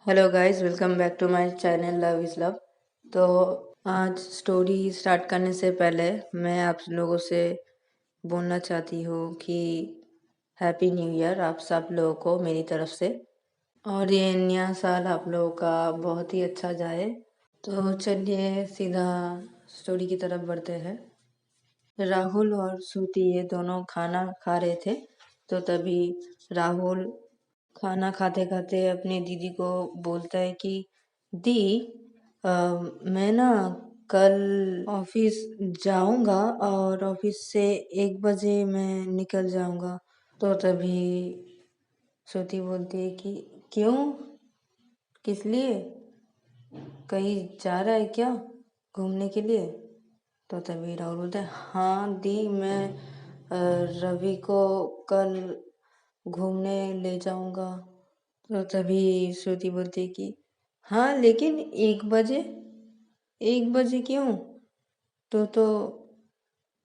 Hello guys, welcome back to my channel love is love. तो आज story start करने से पहले मैं आप लोगों से बोलना चाहती हूँ कि हैप्पी न्यू ईयर आप सब लोगों को मेरी तरफ से, और ये नया साल आप लोगों का बहुत ही अच्छा जाए। तो चलिए सीधा स्टोरी की तरफ बढ़ते हैं। राहुल और श्रुति ये दोनों खाना खा रहे थे, तो तभी राहुल खाना खाते खाते अपनी दीदी को बोलता है कि दी, अ, मैं ना कल ऑफिस जाऊंगा और ऑफिस से 1 बजे मैं निकल जाऊंगा। तो तभी श्रुति बोलती है कि क्यों, किस लिए, कहीं जा रहा है क्या घूमने के लिए? तो तभी राहुल बोलता है हाँ दी, मैं रवि को कल घूमने ले जाऊंगा। तो तभी श्रुति बोलती है कि हाँ लेकिन 1 बजे, 1 बजे क्यों, तो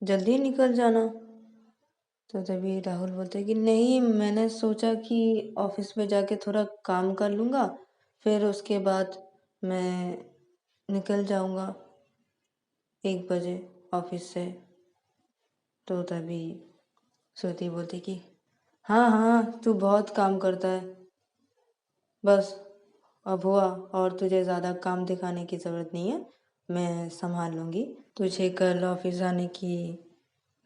जल्दी निकल जाना। तो तभी राहुल बोलते हैं कि नहीं, मैंने सोचा कि ऑफिस में जाके थोड़ा काम कर लूँगा, फिर उसके बाद मैं निकल जाऊँगा 1 बजे ऑफिस से। तो तभी श्रुति बोलती कि हाँ हाँ, तू बहुत काम करता है, बस अब हुआ, और तुझे ज़्यादा काम दिखाने की ज़रूरत नहीं है, मैं संभाल लूँगी, तुझे कल ऑफिस आने की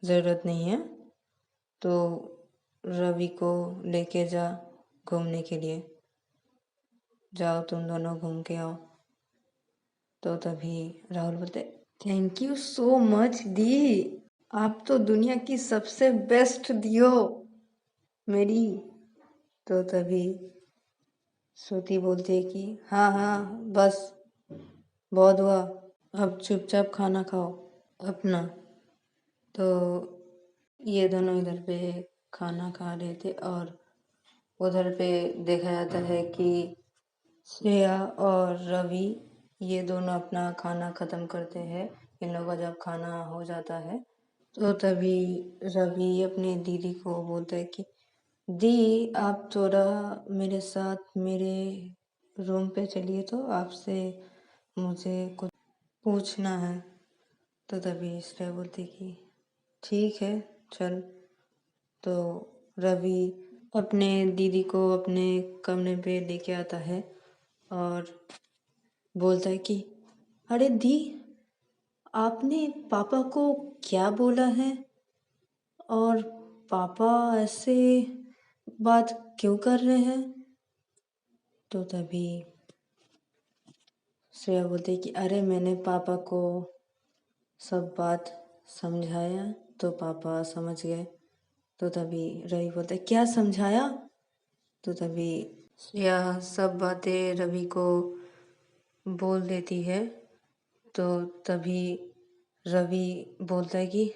ज़रूरत नहीं है, तो रवि को लेके जा घूमने के लिए, जाओ तुम दोनों घूम के आओ। तो तभी राहुल बोलते थैंक यू सो मच दी, आप तो दुनिया की सबसे बेस्ट दी हो मेरी। तो तभी श्रुति बोलती है कि हाँ हाँ बस बहुत हुआ, अब चुपचाप खाना खाओ अपना। तो ये दोनों इधर पे खाना खा रहे थे, और उधर पे देखा जाता है कि श्रेया और रवि ये दोनों अपना खाना ख़त्म करते हैं। इन लोगों का जब खाना हो जाता है तो तभी रवि अपनी दीदी को बोलता है कि दी, आप थोड़ा मेरे साथ मेरे रूम पे चलिए, तो आपसे मुझे कुछ पूछना है। तो तभी श्रेया बोलती कि ठीक है चल। तो रवि अपने दीदी को अपने कमरे पे लेके आता है और बोलता है कि अरे दी, आपने पापा को क्या बोला है, और पापा ऐसे बात क्यों कर रहे हैं? तो तभी श्रेया बोलती है कि अरे मैंने पापा को सब बात समझाया, तो पापा समझ गए। तो तभी रवि बोलता है क्या समझाया? तो तभी श्रेया सब बातें रवि को बोल देती है। तो तभी रवि बोलता है कि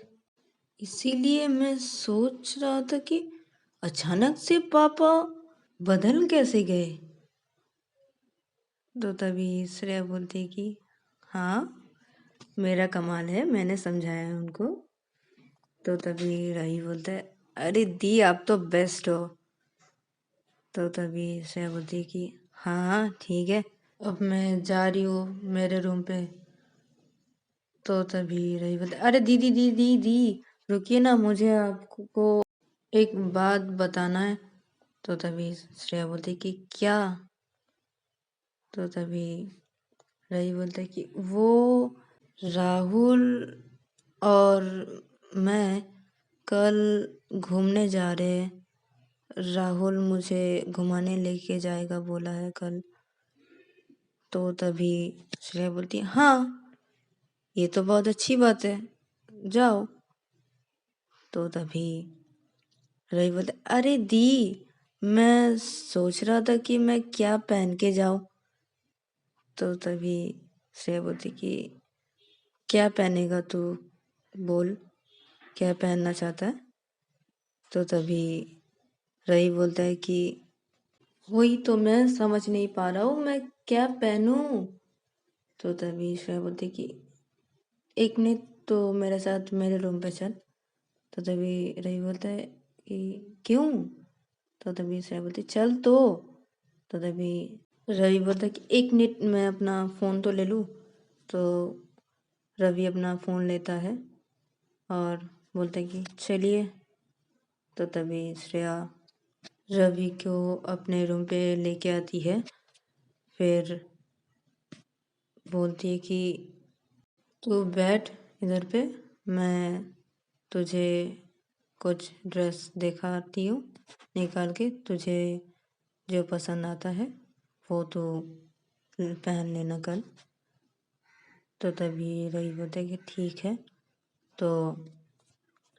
इसीलिए मैं सोच रहा था कि अचानक से पापा बदल कैसे गए। तो तभी श्रेया बोलती है कि हाँ, मेरा कमाल है, मैंने समझाया है उनको। तो तभी रवि बोलता है अरे दी, आप तो बेस्ट हो। तो तभी श्रेया बोलती है कि हाँ हाँ ठीक है, अब मैं जा रही हूँ मेरे रूम पे। तो तभी रवि बोलता है अरे दीदी दी दी दी, रुकिए ना, मुझे आपको एक बात बताना है। तो तभी श्रेया बोलती है कि क्या? तो तभी रवि बोलता है कि वो राहुल और मैं कल घूमने जा रहे हैं, राहुल मुझे घुमाने लेके जाएगा बोला है कल। तो तभी श्रेया बोलती है हाँ, ये तो बहुत अच्छी बात है, जाओ। तो तभी रवि बोलता है अरे दी, मैं सोच रहा था कि मैं क्या पहन के जाऊं। तो तभी श्रेया बोलती कि क्या पहनेगा तू, बोल क्या पहनना चाहता है। तो तभी रवि बोलता है कि वही तो मैं समझ नहीं पा रहा हूँ, मैं क्या पहनूं। तो तभी श्रेया बोलती कि एक मिनट, तो मेरे साथ मेरे रूम पे चल। तो तभी रवि बोलता है कि क्यों? तो तभी श्रेया बोलती चल। तो तभी रवि बोलता है कि 1 मिनट मैं अपना फ़ोन तो ले लूँ। तो रवि अपना फ़ोन लेता है और बोलता है कि चलिए। तो तभी श्रेया रवि को अपने रूम पे लेके आती है। फिर बोलती है कि तू बैठ इधर पे, मैं तुझे कुछ ड्रेस दिखाती हूँ निकाल के, तुझे जो पसंद आता है वो तू पहन लेना कल। तो तभी रवि बोलता है कि ठीक है। तो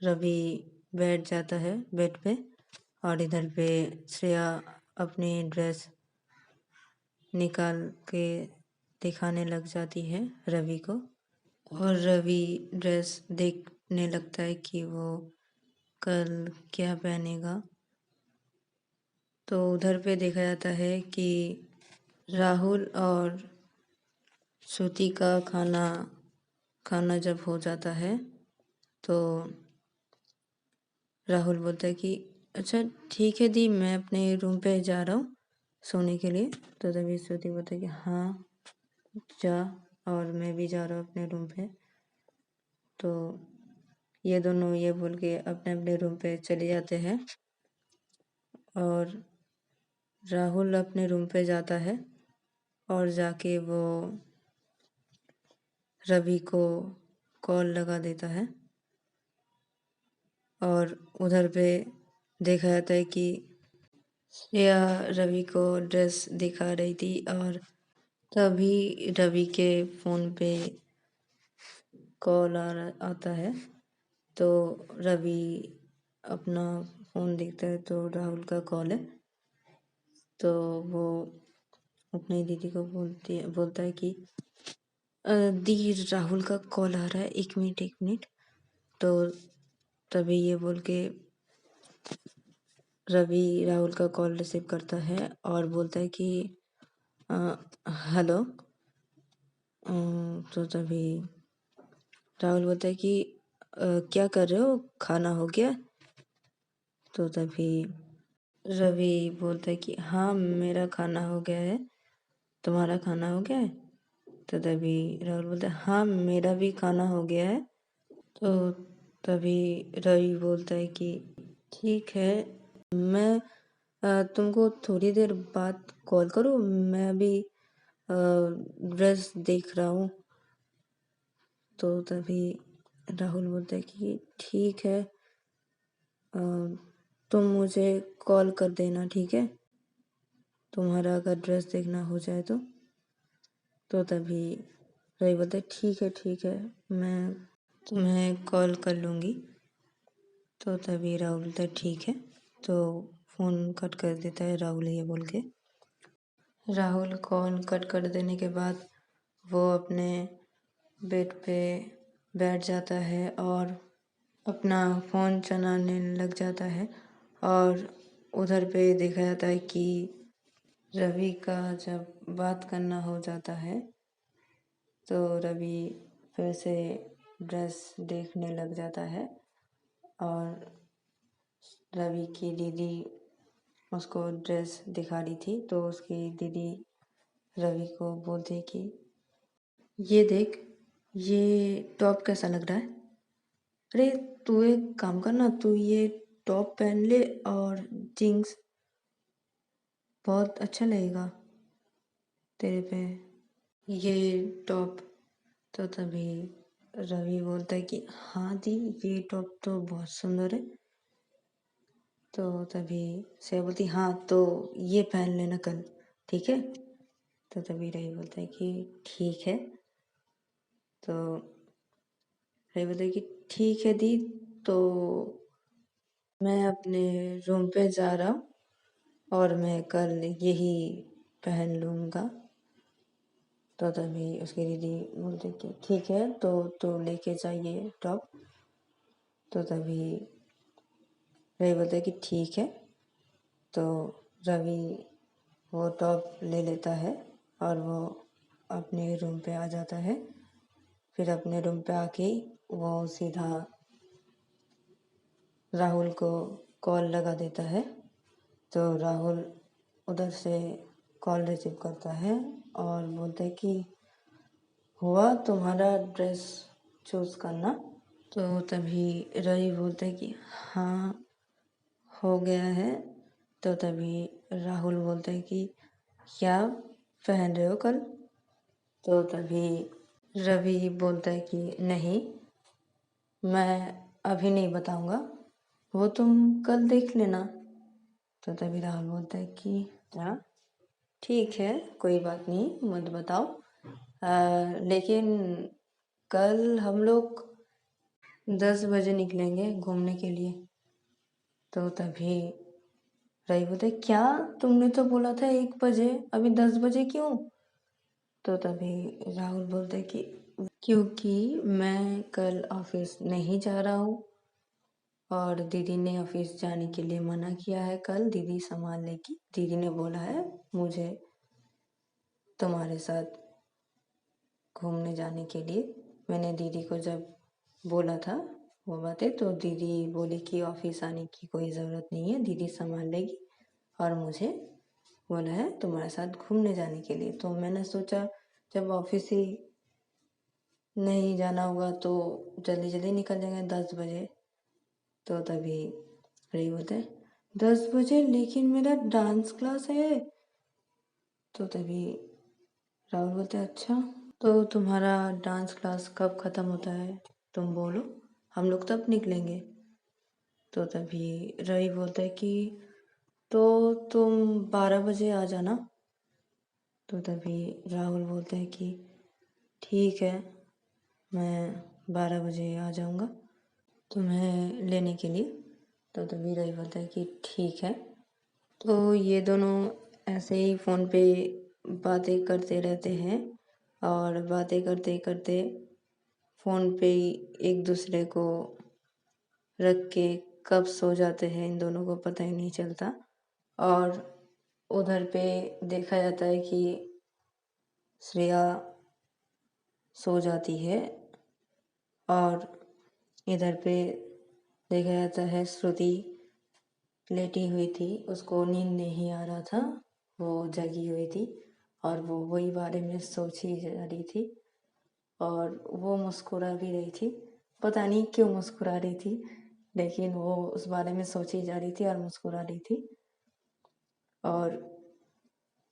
रवि बैठ जाता है बेड पे और इधर पे श्रेया अपनी ड्रेस निकाल के दिखाने लग जाती है रवि को। और रवि ड्रेस देखने लगता है कि वो कल क्या पहनेगा। तो उधर पे देखा जाता है कि राहुल और श्रुति का खाना जब हो जाता है तो राहुल बोलता है कि अच्छा ठीक है दी, मैं अपने रूम पे जा रहा हूँ सोने के लिए। तो तभी श्रुति बोलता है कि हाँ जा, और मैं भी जा रहा हूँ अपने रूम पे। तो ये दोनों ये बोल के अपने अपने रूम पे चले जाते हैं और राहुल अपने रूम पे जाता है और जाके वो रवि को कॉल लगा देता है। और उधर पे देखा जाता है कि श्रेया रवि को ड्रेस दिखा रही थी और तभी रवि के फ़ोन पे कॉल आता है। तो रवि अपना फ़ोन देखता है तो राहुल का कॉल है। तो वो अपनी दीदी को बोलता है कि दी राहुल का कॉल आ रहा है, 1 मिनट। तो तभी ये बोल के रवि राहुल का कॉल रिसीव करता है और बोलता है कि हेलो। तो तभी राहुल बोलता है कि क्या कर रहे हो, खाना हो गया? तो तभी रवि बोलता है कि हाँ मेरा खाना हो गया है, तुम्हारा खाना हो गया है? तो तभी राहुल बोलता है हाँ मेरा भी खाना हो गया है। तो तभी रवि बोलता है कि ठीक है, मैं तुमको थोड़ी देर बाद कॉल करूँ, मैं अभी ड्रेस देख रहा हूँ। तो तभी राहुल बोलता है कि ठीक है, तुम मुझे कॉल कर देना, ठीक है, तुम्हारा अगर ड्रेस देखना हो जाए तो। तो तभी रवि बोलता है ठीक है, मैं तुम्हें कॉल कर लूँगी। तो तभी राहुल बोलता है ठीक है। तो फ़ोन कट कर देता है राहुल ये बोल के। राहुल कॉल कट कर देने के बाद वो अपने बेड पे बैठ जाता है और अपना फ़ोन चलाने लग जाता है। और उधर पे देखा जाता है कि रवि का जब बात करना हो जाता है तो रवि फिर से ड्रेस देखने लग जाता है। और रवि की दीदी उसको ड्रेस दिखा रही थी तो उसकी दीदी रवि को बोलती है कि ये देख, ये टॉप कैसा लग रहा है? अरे तू एक काम कर ना, तू ये टॉप पहन ले और जीन्स, बहुत अच्छा लगेगा तेरे पे ये टॉप। तो तभी रवि बोलता है कि हाँ दी, ये टॉप तो बहुत सुंदर है। तो तभी से बोलती हाँ तो ये पहन लेना कल, ठीक है। तो तभी रवि बोलता है कि ठीक है। तो रवि बोलता है कि ठीक है दी, तो मैं अपने रूम पे जा रहा हूँ और मैं कल यही पहन लूँगा। तो तभी उसकी दीदी बोलती कि ठीक है, तो लेके जाइए टॉप। तो तभी रवि बोलता है कि ठीक है। तो रवि वो टॉप ले लेता है और वो अपने रूम पे आ जाता है। फिर अपने रूम पे आके वो सीधा राहुल को कॉल लगा देता है। तो राहुल उधर से कॉल रिसीव करता है और बोलता है कि हुआ तुम्हारा ड्रेस चूज़ करना। तो तभी रवि बोलता है कि हाँ हो गया है। तो तभी राहुल बोलता है कि क्या पहन रहे हो कल। तो तभी रवि बोलता है कि नहीं, मैं अभी नहीं बताऊंगा, वो तुम कल देख लेना। तो तभी राहुल बोलता है कि हाँ ठीक है, कोई बात नहीं, मत बताओ। लेकिन कल हम लोग 10 बजे निकलेंगे घूमने के लिए। तो तभी रवि बोलता है क्या, तुमने तो बोला था 1 बजे, अभी 10 बजे क्यों। तो तभी राहुल बोलता है कि क्योंकि मैं कल ऑफिस नहीं जा रहा हूँ और दीदी ने ऑफिस जाने के लिए मना किया है, कल दीदी संभाल लेगी। दीदी ने बोला है मुझे तुम्हारे साथ घूमने जाने के लिए। मैंने दीदी को जब बोला था वो बातें, तो दीदी बोली कि ऑफिस आने की कोई ज़रूरत नहीं है, दीदी संभाल लेगी और मुझे बोला है तुम्हारे साथ घूमने जाने के लिए। तो मैंने सोचा जब ऑफिस ही नहीं जाना होगा तो जल्दी जल्दी निकल जाएंगे 10 बजे। तो तभी रही बोलते हैं 10 बजे, लेकिन मेरा डांस क्लास है। तो तभी राहुल बोलते हैं अच्छा, तो तुम्हारा डांस क्लास कब ख़त्म होता है, तुम बोलो, हम लोग तब निकलेंगे। तो तभी रवि बोलता है कि तो तुम 12 बजे आ जाना। तो तभी राहुल बोलता है कि ठीक है, मैं 12 बजे आ जाऊँगा तुम्हें लेने के लिए। तो तभी रवि बोलता है कि ठीक है। तो ये दोनों ऐसे ही फ़ोन पे बातें करते रहते हैं और बातें करते करते फ़ोन पे ही एक दूसरे को रख के कब सो जाते हैं इन दोनों को पता ही नहीं चलता। और उधर पे देखा जाता है कि श्रेया सो जाती है और इधर पे देखा जाता है श्रुति लेटी हुई थी, उसको नींद नहीं आ रहा था, वो जगी हुई थी और वो वही बारे में सोच ही जा रही थी और वो मुस्कुरा भी रही थी। पता नहीं क्यों मुस्कुरा रही थी, लेकिन वो उस बारे में सोची जा रही थी और मुस्कुरा रही थी। और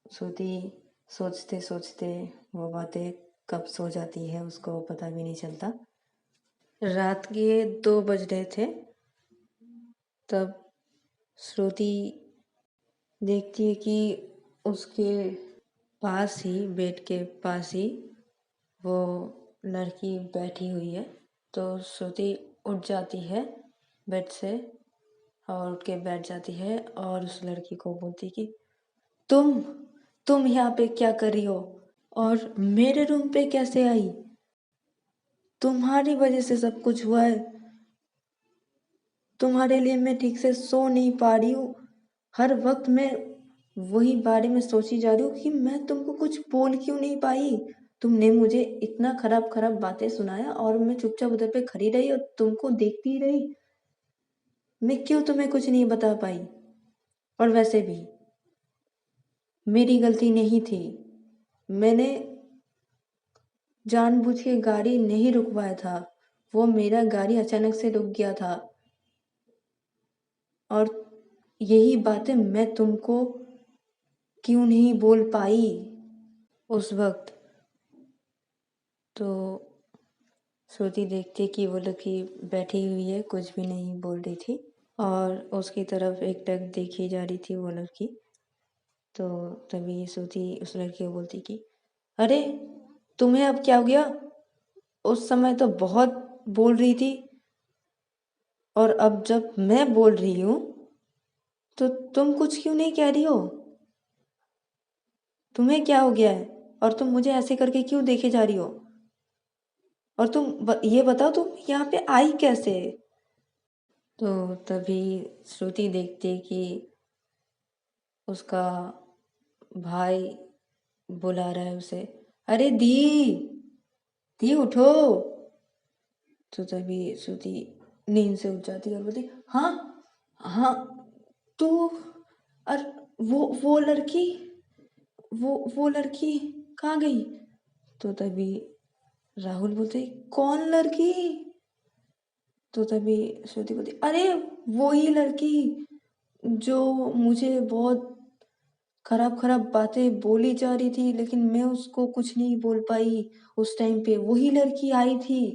श्रुति सोचते सोचते वो बातें कब सो जाती है उसको पता भी नहीं चलता। रात के 2 बज रहे थे, तब श्रुति देखती है कि उसके पास ही, बेड के पास ही वो लड़की बैठी हुई है। तो श्रुति उठ जाती है बेड से और उठ के बैठ जाती है और उस लड़की को बोलती कि तुम तुम यहाँ पे क्या कर रही हो और मेरे रूम पे कैसे आई, तुम्हारी वजह से सब कुछ हुआ है, तुम्हारे लिए मैं ठीक से सो नहीं पा रही हूँ, हर वक्त मैं वही बारे में सोची जा रही हूँ कि मैं तुमको कुछ बोल क्यों नहीं पाई। तुमने मुझे इतना खराब खराब बातें सुनाया और मैं चुपचाप उधर पे खड़ी रही और तुमको देखती ही रही, मैं क्यों तुम्हें कुछ नहीं बता पाई। और वैसे भी मेरी गलती नहीं थी, मैंने जानबूझ के गाड़ी नहीं रुकवाया था, वो मेरा गाड़ी अचानक से रुक गया था और यही बातें मैं तुमको क्यों नहीं बोल पाई उस वक्त। तो श्रुति देखती कि वो लड़की बैठी हुई है, कुछ भी नहीं बोल रही थी और उसकी तरफ एकटक देखी जा रही थी वो लड़की। तो तभी श्रुति उस लड़की को बोलती कि अरे तुम्हें अब क्या हो गया, उस समय तो बहुत बोल रही थी और अब जब मैं बोल रही हूँ तो तुम कुछ क्यों नहीं कह रही हो, तुम्हें क्या हो गया है और तुम मुझे ऐसे करके क्यों देखे जा रही हो, और ये बताओ तुम यहाँ पे आई कैसे। तो तभी श्रुति देखती कि उसका भाई बुला रहा है उसे, अरे दी, दी उठो। तो तभी श्रुति नींद से उठ जाती है और बोलती हाँ हाँ, तू और वो लड़की वो लड़की कहाँ गई? तो तभी राहुल बोलते, कौन लड़की? तो तभी श्रुति बोलती, अरे वो ही लड़की जो मुझे बहुत खराब खराब बातें बोली जा रही थी, लेकिन मैं उसको कुछ नहीं बोल पाई उस टाइम पे। वही लड़की आई थी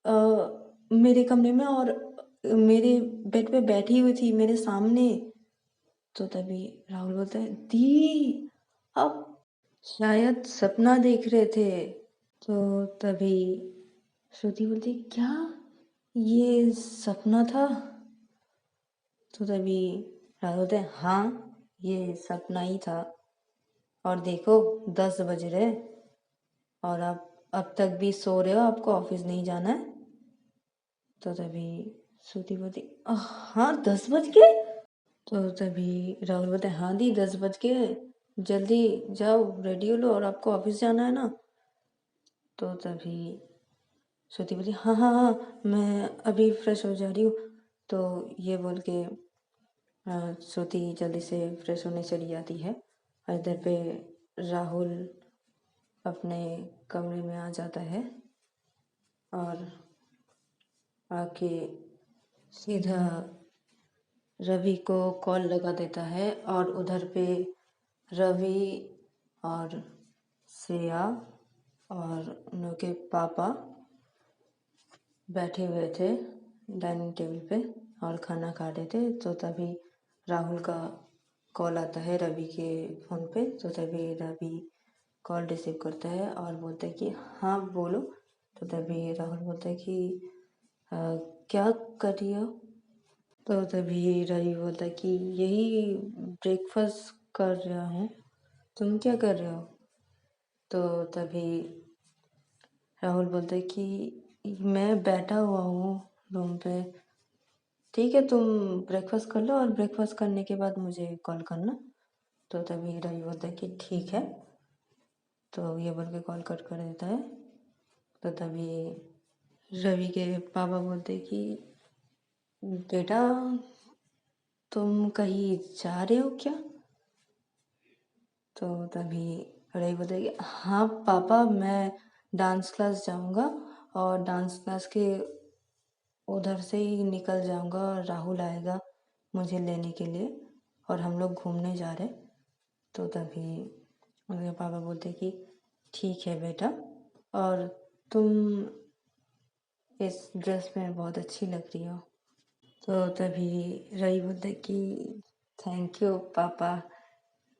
अ, मेरे कमरे में और मेरे बेड पे बैठी हुई थी मेरे सामने। तो तभी राहुल बोलता है, दी आप शायद सपना देख रहे थे। तो तभी श्रुति बोलती, क्या ये सपना था? तो तभी राहुल बोलते हैं, हाँ ये सपना ही था। और देखो 10 बज रहे और आप अब तक भी सो रहे हो, आपको ऑफिस नहीं जाना है? तो तभी श्रुति बोलती, हाँ 10 बज गए? तो तभी राहुल बोलते हैं, हाँ दी 10 बज गए, जल्दी जाओ रेडी हो लो और आपको ऑफिस जाना है ना? तो तभी श्रुति बोली, हाँ हाँ हाँ मैं अभी फ्रेश हो जा रही हूँ। तो ये बोल के श्रुति जल्दी से फ्रेश होने चली जाती है और इधर पे राहुल अपने कमरे में आ जाता है और आके सीधा रवि को कॉल लगा देता है। और उधर पे रवि और श्रेया और उन लोग के पापा बैठे हुए थे डाइनिंग टेबल पे और खाना खा रहे थे। तो तभी राहुल का कॉल आता है रवि के फ़ोन पे। तो तभी रवि कॉल रिसीव करता है और बोलता है कि हाँ बोलो। तो तभी राहुल बोलता है कि "अ, क्या कर रही हो?" तो तभी रवि बोलता है कि यही ब्रेकफास्ट कर रहा हूँ, तुम क्या कर रहे हो? तो तभी राहुल बोलता है कि मैं बैठा हुआ हूँ रूम पे। ठीक है तुम ब्रेकफास्ट कर लो और ब्रेकफास्ट करने के बाद मुझे कॉल करना। तो तभी रवि बोलता है कि ठीक है। तो ये बोल के कॉल कट कर देता है। तो तभी रवि के पापा बोलते हैं कि बेटा तुम कहीं जा रहे हो क्या? तो तभी रवि बोलता है कि हाँ पापा मैं डांस क्लास जाऊँगा और डांस क्लास के उधर से ही निकल जाऊँगा और राहुल आएगा मुझे लेने के लिए और हम लोग घूमने जा रहे। तो तभी उनके पापा बोलते कि ठीक है बेटा, और तुम इस ड्रेस में बहुत अच्छी लग रही हो। तो तभी रवि बोलते कि थैंक यू पापा।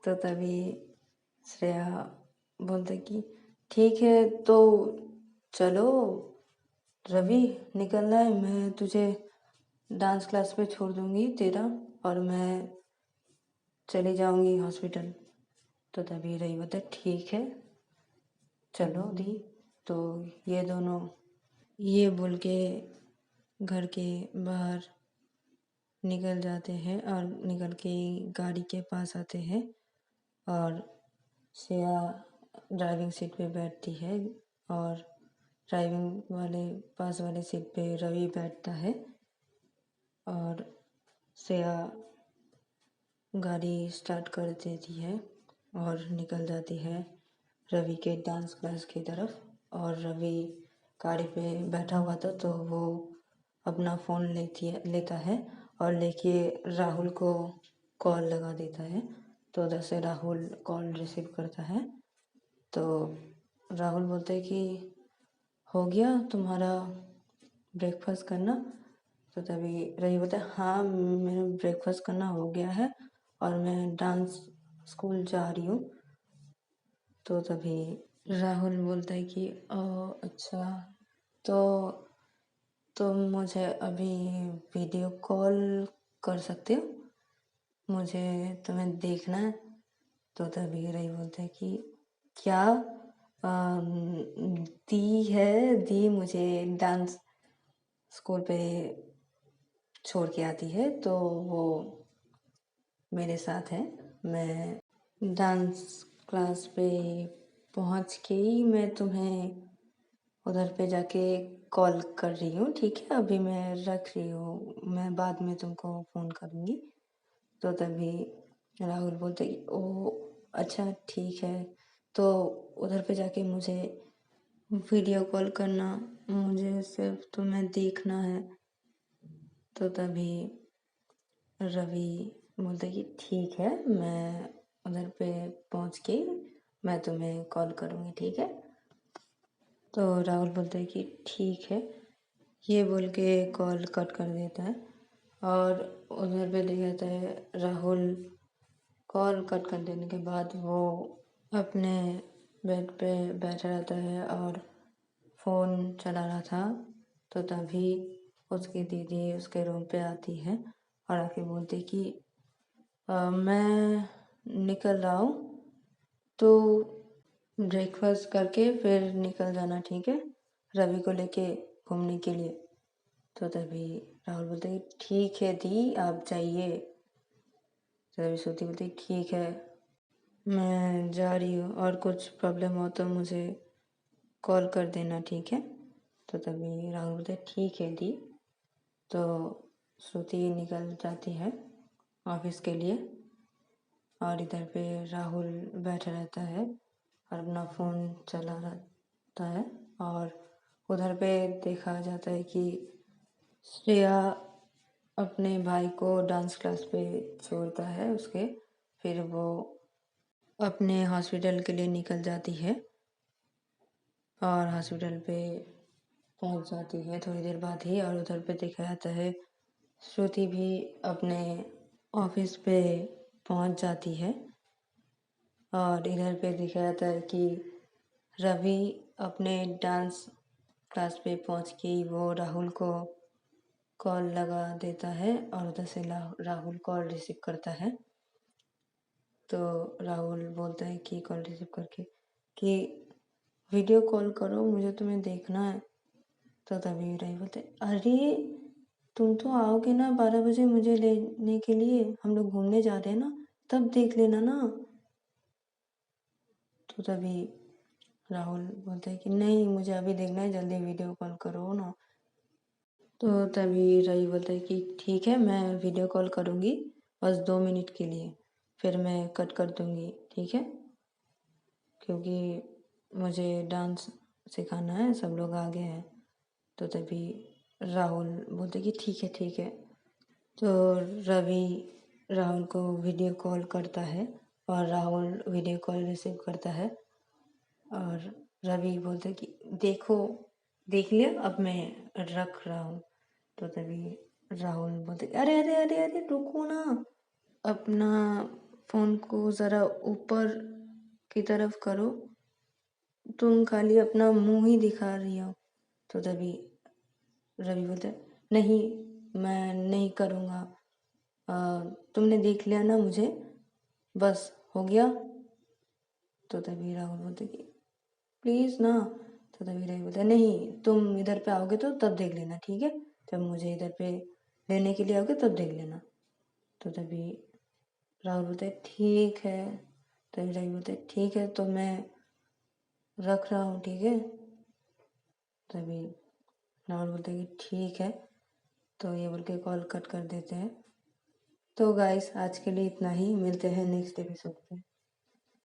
तो तभी श्रेया बोलते कि ठीक है तो चलो रवि निकलना है, मैं तुझे डांस क्लास पे छोड़ दूँगी तेरा और मैं चली जाऊँगी हॉस्पिटल। तो तभी रवि बोलता ठीक है चलो दी। तो ये दोनों ये बोल के घर के बाहर निकल जाते हैं और निकल के गाड़ी के पास आते हैं और श्रेया ड्राइविंग सीट पे बैठती है और ड्राइविंग वाले पास वाले सीट पे रवि बैठता है और श्रेया गाड़ी स्टार्ट कर देती है और निकल जाती है रवि के डांस क्लास की तरफ। और रवि गाड़ी पे बैठा हुआ था तो वो अपना फ़ोन लेता है और लेके राहुल को कॉल लगा देता है। तो उधर से राहुल कॉल रिसीव करता है। तो राहुल बोलता है कि हो गया तुम्हारा ब्रेकफास्ट करना? तो तभी रवि बोलता है हाँ मेरा ब्रेकफास्ट करना हो गया है और मैं डांस स्कूल जा रही हूँ। तो तभी राहुल बोलता है कि अच्छा तो तुम मुझे अभी वीडियो कॉल कर सकते हो, मुझे तुम्हें देखना है। तो तभी रवि बोलता है कि क्या दी मुझे डांस स्कूल पे छोड़ के आती है तो वो मेरे साथ है। मैं डांस क्लास पे पहुंच के ही मैं तुम्हें उधर पे जाके कॉल कर रही हूँ, ठीक है अभी मैं रख रही हूँ, मैं बाद में तुमको फ़ोन करूँगी। तो तभी राहुल बोलते कि ओ अच्छा ठीक है, तो उधर पे जाके मुझे वीडियो कॉल करना, मुझे सिर्फ तुम्हें देखना है। तो तभी रवि बोलता है कि ठीक है, मैं उधर पे पहुंच के मैं तुम्हें कॉल करूँगी, ठीक है। तो राहुल बोलता है कि ठीक है, ये बोल के कॉल कट कर देता है। और उधर पे देखा जाता है राहुल कॉल कट कर देने के बाद वो अपने बेड पे बैठा रहता है और फ़ोन चला रहा था। तो तभी उसकी दीदी उसके रूम पे आती है और आके बोलती कि मैं निकल रहा हूँ, तो ब्रेकफास्ट करके फिर निकल जाना, ठीक है, रवि को लेके घूमने के लिए। तो तभी राहुल बोलते हैं ठीक है दी, आप जाइए। तो तभी श्रुति बोलती है ठीक है, मैं जा रही हूँ, और कुछ प्रॉब्लम हो तो मुझे कॉल कर देना, ठीक है। तो तभी राहुल बोलते हैं ठीक है दी। तो श्रुति निकल जाती है ऑफिस के लिए और इधर पे राहुल बैठा रहता है और अपना फ़ोन चला रहता है। और उधर पे देखा जाता है कि श्रेया अपने भाई को डांस क्लास पे छोड़ता है उसके, फिर वो अपने हॉस्पिटल के लिए निकल जाती है और हॉस्पिटल पे पहुंच जाती है थोड़ी देर बाद ही। और उधर पे देखा जाता है श्रुति भी अपने ऑफिस पे पहुंच जाती है। और इधर पे देखा जाता है कि रवि अपने डांस क्लास पे पहुंच के वो राहुल को कॉल लगा देता है और उधर से राहुल कॉल रिसीव करता है। तो राहुल बोलता है कि कॉल रिसीव करके कि वीडियो कॉल करो, मुझे तुम्हें देखना है। तो तभी रवि बोलते अरे तुम तो आओगे ना 12 बजे मुझे लेने के लिए, हम लोग घूमने जा रहे हैं ना, तब देख लेना ना। तो तभी राहुल बोलता है कि नहीं, मुझे अभी देखना है, जल्दी वीडियो कॉल करो ना। तो तभी रवि बोलता है कि ठीक है, मैं वीडियो कॉल करूँगी, बस 2 मिनट के लिए, फिर मैं कट कर दूँगी, ठीक है, क्योंकि मुझे डांस सिखाना है, सब लोग आगे हैं। तो तभी राहुल बोलते कि ठीक है ठीक है। तो रवि राहुल को वीडियो कॉल करता है और राहुल वीडियो कॉल रिसीव करता है। और रवि बोलता है कि देखो, देख लिया, अब मैं रख रहा हूँ। तो तभी राहुल बोलते अरे अरे अरे अरे रुको ना, अपना फ़ोन को ज़रा ऊपर की तरफ करो, तुम खाली अपना मुंह ही दिखा रही हो। तो तभी रवि बोलता नहीं, मैं नहीं करूँगा, तुमने देख लिया ना मुझे, बस हो गया। तो तभी राहुल बोलते कि प्लीज़ ना। तो तभी रवि बोलता नहीं, तुम इधर पे आओगे तो तब देख लेना, ठीक है, जब मुझे इधर पे लेने के लिए आओगे तब देख लेना। तो तभी राहुल बोलता है ठीक है। तभी रवि बोलता है ठीक है, तो मैं रख रहा हूँ, ठीक है। तभी राहुल बोलते हैं कि ठीक है, तो ये बोल के कॉल कट कर देते हैं। तो गाइस आज के लिए इतना ही, मिलते हैं नेक्स्ट एपिसोड पे।